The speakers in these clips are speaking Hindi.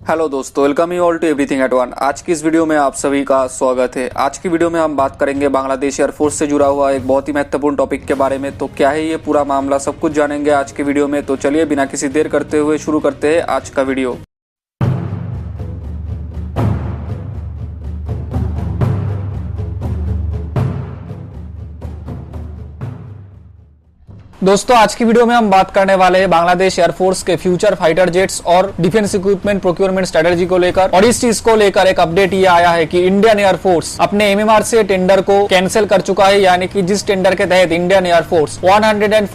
हेलो दोस्तों, welcome you all to everything at one. आज की इस वीडियो में आप सभी का स्वागत है। आज की वीडियो में हम बात करेंगे बांग्लादेश एयरफोर्स से जुड़ा हुआ एक बहुत ही महत्वपूर्ण टॉपिक के बारे में। तो क्या है ये पूरा मामला, सब कुछ जानेंगे आज की वीडियो में। तो चलिए बिना किसी देर करते हुए शुरू करते हैं आज का वीडियो। दोस्तों आज की वीडियो में हम बात करने वाले हैं बांग्लादेश एयरफोर्स के फ्यूचर फाइटर जेट्स और डिफेंस इक्विपमेंट प्रोक्योरमेंट स्ट्रेटजी को लेकर। और इस चीज को लेकर एक अपडेट ये आया है कि इंडियन एयरफोर्स अपने एमएमआर से टेंडर को कैंसिल कर चुका है। यानी कि जिस टेंडर के तहत Indian air force 114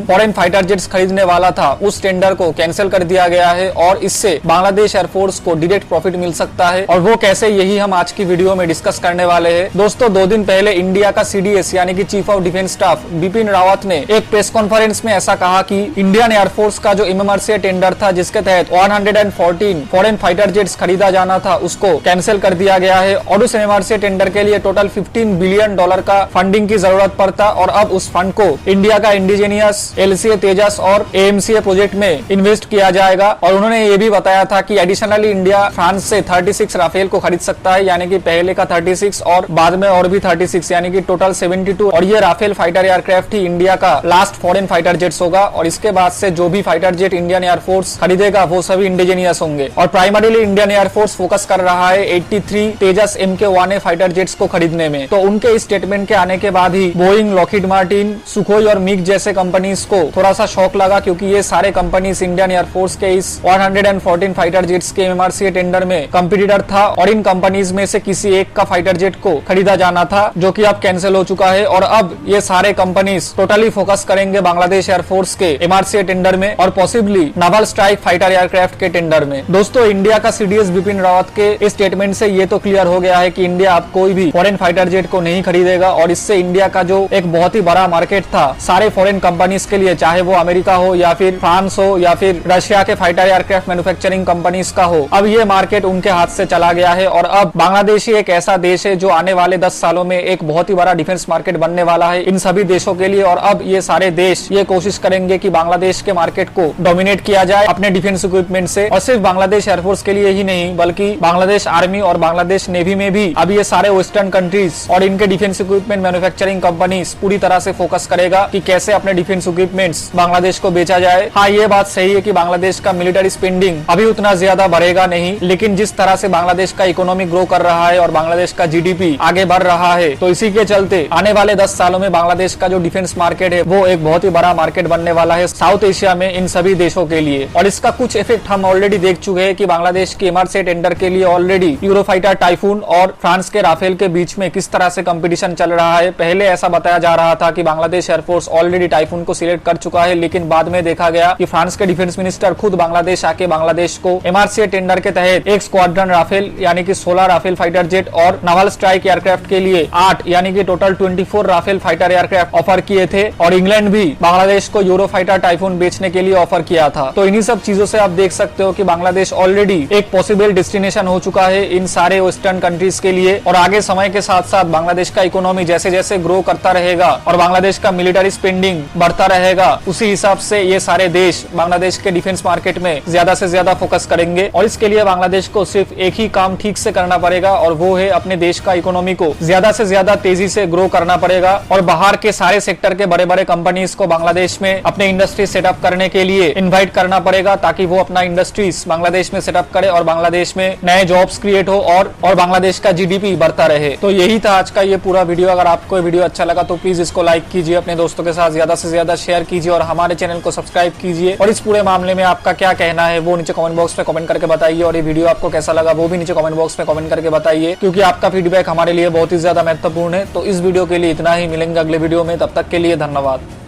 foreign fighter jets खरीदने वाला था, उस टेंडर को कैंसिल कर दिया गया है और इससे बांग्लादेश एयरफोर्स को डायरेक्ट प्रॉफिट मिल सकता है। और वो कैसे, यही हम आज की वीडियो में डिस्कस करने वाले हैं। दोस्तों 2 दिन पहले इंडिया का सीडीएस यानी कि chief of defence staff Bipin Rawat ने एक प्रेस कॉन्फ्रेंस में ऐसा कहा कि इंडियन एयरफोर्स का जो एमएमआरसी टेंडर था, जिसके तहत 114 फॉरेन फाइटर जेट्स खरीदा जाना था, उसको कैंसिल कर दिया गया है। और उस एमएमआरसी टेंडर के लिए टोटल $15 बिलियन का फंडिंग की जरूरत पड़ता और अब उस फंड को इंडिया का इंडिजीनियस एलसीए तेजस और एएमसीए प्रोजेक्ट में इन्वेस्ट किया जाएगा। और उन्होंने ये भी बताया था कि एडिशनली इंडिया फ्रांस से 36 राफेल को खरीद सकता है, यानी कि पहले का 36 और बाद में और भी 36, यानी कि टोटल 72। और ये राफेल फाइटर एयरक्राफ्ट ही इंडिया का लास्ट फॉरेन फाइटर जेट्स होगा। और इसके बाद से जो भी फाइटर जेट इंडियन एयरफोर्स खरीदेगा वो सभी इंडिजीनियस होंगे। और प्राइमरीली इंडियन एयरफोर्स फोकस कर रहा है 83 तेजस MK-1A फाइटर जेट्स को खरीदने में। तो उनके इस स्टेटमेंट के आने के बाद ही बोइंग, लॉकहीड मार्टिन, सुखोई और मिग जैसे कंपनीज को थोड़ा सा शॉक लगा, क्योंकि ये सारे कंपनीज इंडियन एयरफोर्स के इस 114 फाइटर जेट्स के एमआरसी टेंडर में कंपटीटर था। और इन कंपनीज में से किसी एक का फाइटर जेट को खरीदा जाना था, जो कि अब कैंसिल हो चुका है। और अब ये सारे कंपनीज टोटली फोकस करेंगे बांग्लादेश एयरफोर्स के एमआरसी टेंडर में और possibly novel strike fighter aircraft के टेंडर में। दोस्तों इंडिया का सीडीएस बिपिन रावत के इस स्टेटमेंट से ये तो क्लियर हो गया है कि इंडिया अब कोई भी फॉरेन फाइटर जेट को नहीं खरीदेगा। और इससे इंडिया का जो एक बहुत ही बड़ा मार्केट था सारे फॉरेन कंपनीज के लिए, चाहे वो अमेरिका हो या फिर फ्रांस हो या फिर रशिया के फाइटर एयरक्राफ्ट मैन्युफैक्चरिंग कंपनीज का हो, अब ये मार्केट उनके हाथ से चला गया है। और अब बांग्लादेश ही एक ऐसा देश है जो आने वाले 10 सालों में एक बहुत ही बड़ा डिफेंस मार्केट बनने वाला है इन सभी देशों के लिए। और अब ये सारे देश ये कोशिश करेंगे कि बांग्लादेश के मार्केट को डोमिनेट किया जाए अपने डिफेंस इक्विपमेंट से। और सिर्फ बांग्लादेश एयरफोर्स के लिए ही नहीं, बल्कि बांग्लादेश आर्मी और बांग्लादेश नेवी में भी अब ये सारे वेस्टर्न कंट्रीज और इनके डिफेंस इक्विपमेंट मैन्युफैक्चरिंग कंपनीज पूरी तरह से फोकस करेगा कि कैसे अपने डिफेंस इक्विपमेंट्स बांग्लादेश को बेचा जाए। हाँ, ये बात सही है कि बांग्लादेश का मिलिट्री स्पेंडिंग अभी उतना ज्यादा बढ़ेगा नहीं, लेकिन जिस तरह से बांग्लादेश का इकोनॉमी ग्रो कर रहा है और बांग्लादेश का जीडीपी आगे बढ़ रहा है, तो इसी के चलते आने वाले 10 सालों में बांग्लादेश का जो डिफेंस मार्केट है वो एक बहुत ही बड़ा मार्केट बनने वाला है साउथ एशिया में इन सभी देशों के लिए। और इसका कुछ इफेक्ट हम ऑलरेडी देख चुके हैं कि बांग्लादेश के एमआरसी टेंडर के लिए ऑलरेडी यूरोफाइटर टाइफून और फ्रांस के राफेल के बीच में किस तरह से कंपटीशन चल रहा है। पहले ऐसा बताया जा रहा था कि बांग्लादेश एयरफोर्स ऑलरेडी टाइफून को सिलेक्ट कर चुका है, लेकिन बाद में देखा गया कि फ्रांस के डिफेंस मिनिस्टर खुद बांग्लादेश आके बांग्लादेश को एमआरसी टेंडर के तहत एक स्क्वाड्रन राफेल यानी कि 16 राफेल फाइटर जेट और नावल स्ट्राइक एयरक्राफ्ट के लिए 8 यानी कि total 24 Rafale fighter aircraft offer किए थे। और इंग्लैंड भी बांग्लादेश को यूरोफाइटर टाइफून बेचने के लिए ऑफर किया था। तो इन्हीं सब चीजों से आप देख सकते हो कि बांग्लादेश ऑलरेडी एक पॉसिबल डेस्टिनेशन हो चुका है इन सारे वेस्टर्न कंट्रीज के लिए। और आगे समय के साथ साथ बांग्लादेश का इकोनॉमी जैसे जैसे ग्रो करता रहेगा और बांग्लादेश का मिलिट्री स्पेंडिंग बढ़ता रहेगा, उसी हिसाब से ये सारे देश बांग्लादेश के डिफेंस मार्केट में ज्यादा से ज्यादा फोकस करेंगे। और इसके लिए बांग्लादेश को सिर्फ एक ही काम ठीक से करना पड़ेगा, और वो है अपने देश का इकोनॉमी को ज्यादा से ज्यादा तेजी से ग्रो करना पड़ेगा। और बाहर के सारे सेक्टर के बड़े बड़े कंपनीज को बांग्लादेश में अपने इंडस्ट्री सेटअप करने के लिए इनवाइट करना पड़ेगा, ताकि वो अपना इंडस्ट्रीज बांग्लादेश में सेटअप करे और बांग्लादेश में नए जॉब्स क्रिएट हो और बांग्लादेश का जीडीपी बढ़ता रहे। तो यही था आज का ये पूरा वीडियो। अगर आपको ये वीडियो अच्छा लगा तो प्लीज इसको लाइक कीजिए, अपने दोस्तों के साथ ज्यादा से ज्यादा शेयर कीजिए और हमारे चैनल को सब्सक्राइब कीजिए। और इस पूरे मामले में आपका क्या कहना है वो नीचे कमेंट बॉक्स में कमेंट करके बताइए। और ये वीडियो आपको कैसा लगा वो भी नीचे कमेंट बॉक्स में कमेंट करके बताइए, क्योंकि आपका फीडबैक हमारे लिए बहुत ही ज्यादा महत्वपूर्ण है। तो इस वीडियो के लिए इतना ही, मिलेंगे अगले वीडियो में, तब तक के लिए धन्यवाद।